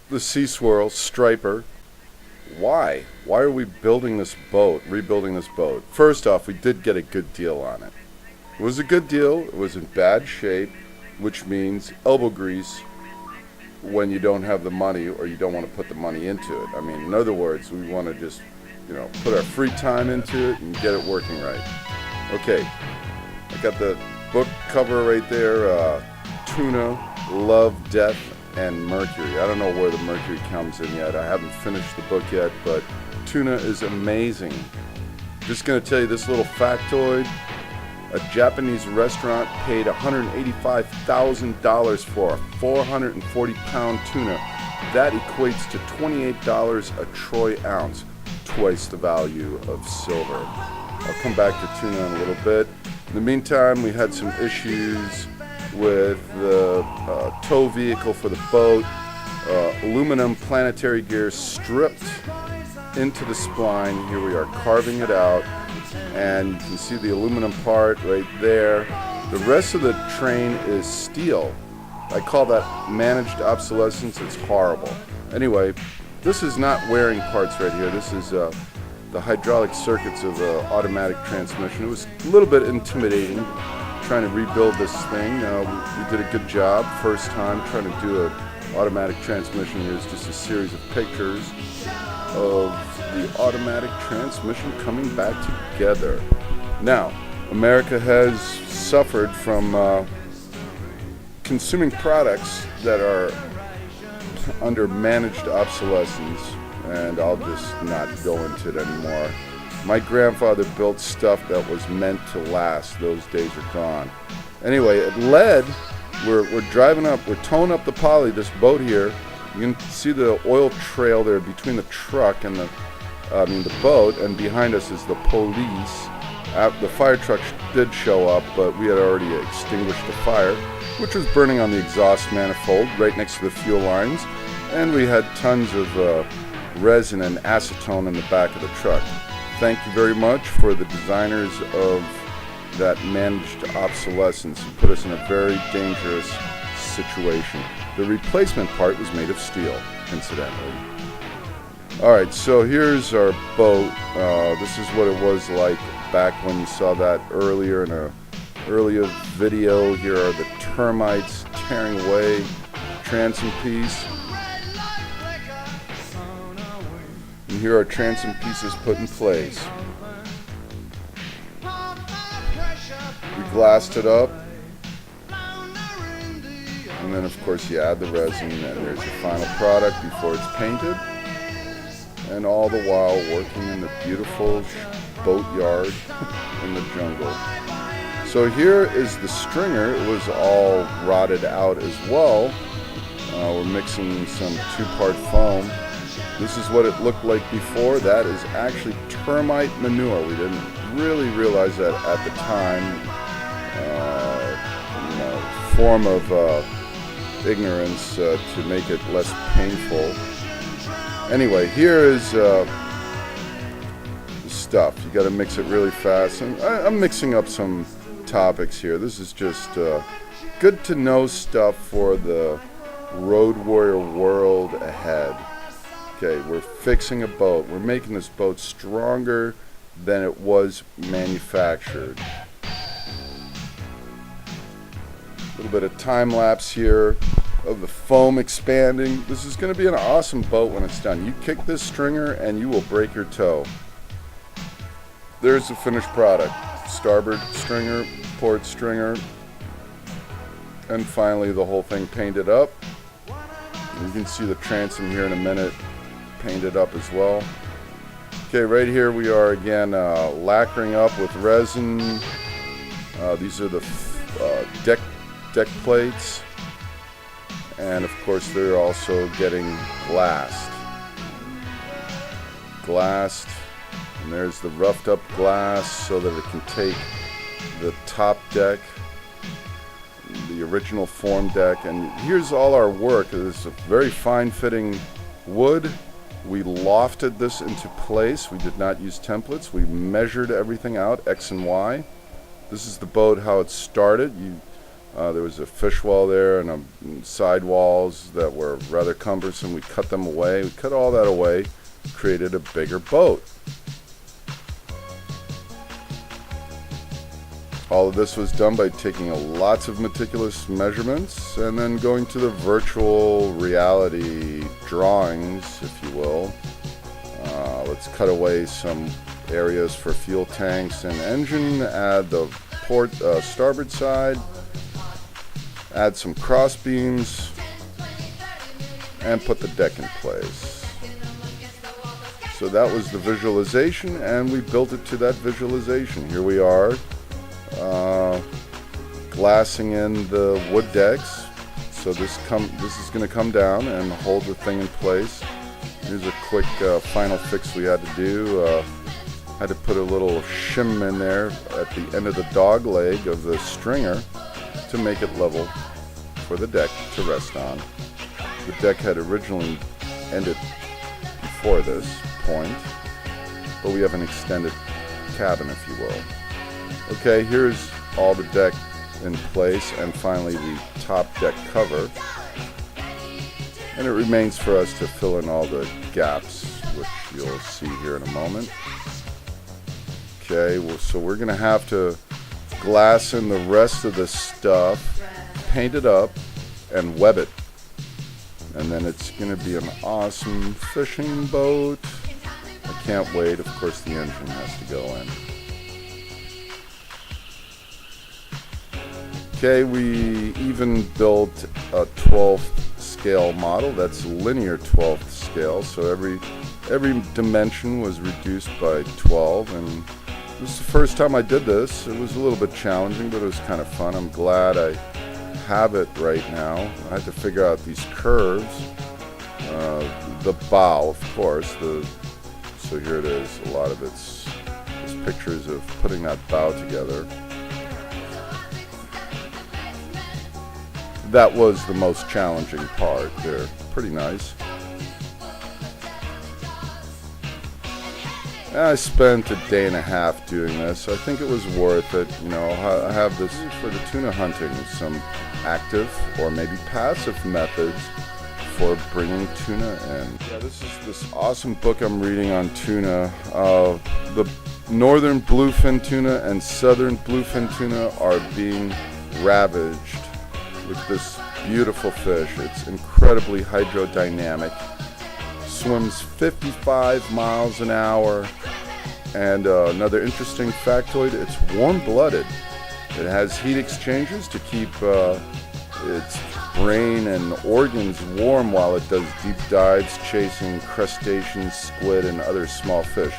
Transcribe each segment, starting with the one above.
the Seaswirl striper. Why? Why are we building this boat, rebuilding this boat? First off, we did get a good deal on it. It was a good deal. It was in bad shape, which means elbow grease when you don't have the money or you don't want to put the money into it. I mean, in other words, we want to just, put our free time into it and get it working right. Okay, I got the book cover right there, Tuna, Love, Death, and Mercury. I don't know where the Mercury comes in yet. I haven't finished the book yet, but Tuna is amazing. Just going to tell you this little factoid. A Japanese restaurant paid $185,000 for a 440-pound tuna. That equates to $28 a troy ounce, twice the value of silver. I'll come back to tuna in a little bit. In the meantime, we had some issues with the tow vehicle for the boat. Aluminum planetary gear stripped into the spline. Here we are carving it out, and you can see the aluminum part right there. The rest of the train is steel. I call that managed obsolescence. It's horrible. Anyway, this is not wearing parts right here. This is the hydraulic circuits of an automatic transmission. It was a little bit intimidating trying to rebuild this thing. We did a good job first time trying to do an automatic transmission. Here's just a series of pictures of the automatic transmission coming back together. Now, America has suffered from consuming products that are under managed obsolescence, and I'll just not go into it anymore. My grandfather built stuff that was meant to last. Those days are gone. Anyway, it led, we're driving up, we're towing up the Pali, this boat here. You can see the oil trail there between the truck and the boat, and behind us is the police. The fire truck did show up, but we had already extinguished the fire, which was burning on the exhaust manifold right next to the fuel lines, and we had tons of resin and acetone in the back of the truck. Thank you very much for the designers of that managed obsolescence. It put us in a very dangerous situation. The replacement part was made of steel, incidentally. Alright, so here's our boat. This is what it was like back when you saw that earlier in an earlier video. Here are the termites tearing away transom piece. And here are transom pieces put in place. We glassed it up. And then of course you add the resin, and there's the final product before it's painted. And all the while working in the beautiful boatyard in the jungle. So here is the stringer. It was all rotted out as well. We're mixing some 2-part foam. This is what it looked like before. That is actually termite manure. We didn't really realize that at the time. Form of ignorance to make it less painful. Anyway, here is the stuff. You got to mix it really fast. And I'm mixing up some topics here. This is just good to know stuff for the road warrior world ahead. Okay, we're fixing a boat. We're making this boat stronger than it was manufactured. A little bit of time lapse here of the foam expanding. This is going to be an awesome boat when it's done. You kick this stringer and you will break your toe. There's the finished product. Starboard stringer, port stringer, and finally the whole thing painted up. You can see the transom here in a minute painted up as well. Okay, right here we are again lacquering up with resin. These are the deck plates, and of course they're also getting glassed, and there's the roughed up glass so that it can take the top deck, the original form deck. And here's all our work. It's a very fine fitting wood. We lofted this into place. We did not use templates. We measured everything out, X and Y. This is the boat, how it started. There was a fish well there and side walls that were rather cumbersome. We cut them away. We cut all that away, created a bigger boat. All of this was done by taking lots of meticulous measurements and then going to the virtual reality drawings, if you will. Let's cut away some areas for fuel tanks and engine, add the port starboard side, add some cross beams, and put the deck in place. So that was the visualization, and we built it to that visualization. Here we are, glassing in the wood decks. So this is going to come down and hold the thing in place. Here's a quick final fix we had to do. Had to put a little shim in there at the end of the dog leg of the stringer to make it level for the deck to rest on. The deck had originally ended before this point, but we have an extended cabin, if you will. Okay, here's all the deck in place, and finally the top deck cover. And it remains for us to fill in all the gaps, which you'll see here in a moment. Okay, well, so we're going to have to glass in the rest of the stuff, paint it up, and web it. And then it's going to be an awesome fishing boat. I can't wait. Of course, the engine has to go in. Okay, we even built a 12th scale model. That's linear 12th scale, so every dimension was reduced by 12, and this is the first time I did this. It was a little bit challenging, but it was kind of fun. I'm glad I have it right now. I had to figure out these curves. The bow, of course. So here it is. A lot of it's just pictures of putting that bow together. That was the most challenging part. They're pretty nice. I spent a day and a half doing this. I think it was worth it. You know, I have this for the tuna hunting, some active or maybe passive methods for bringing tuna in. Yeah, this is this awesome book I'm reading on tuna. The northern bluefin tuna and southern bluefin tuna are being ravaged with this beautiful fish. It's incredibly hydrodynamic. Swims 55 miles an hour. And another interesting factoid, it's warm-blooded. It has heat exchangers to keep its brain and organs warm while it does deep dives chasing crustaceans, squid, and other small fish.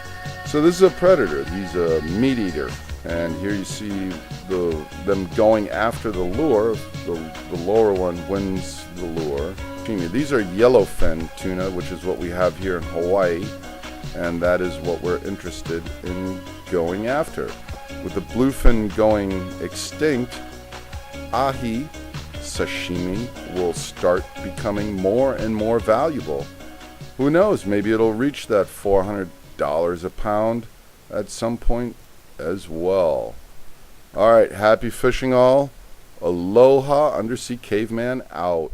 So this is a predator. He's a meat eater. And here you see them going after the lure. The lower one wins the lure. These are yellowfin tuna, which is what we have here in Hawaii, and that is what we're interested in going after. With the bluefin going extinct, ahi sashimi will start becoming more and more valuable. Who knows, maybe it'll reach that $400 a pound at some point as well. All right, happy fishing all. Aloha, Undersea Caveman out.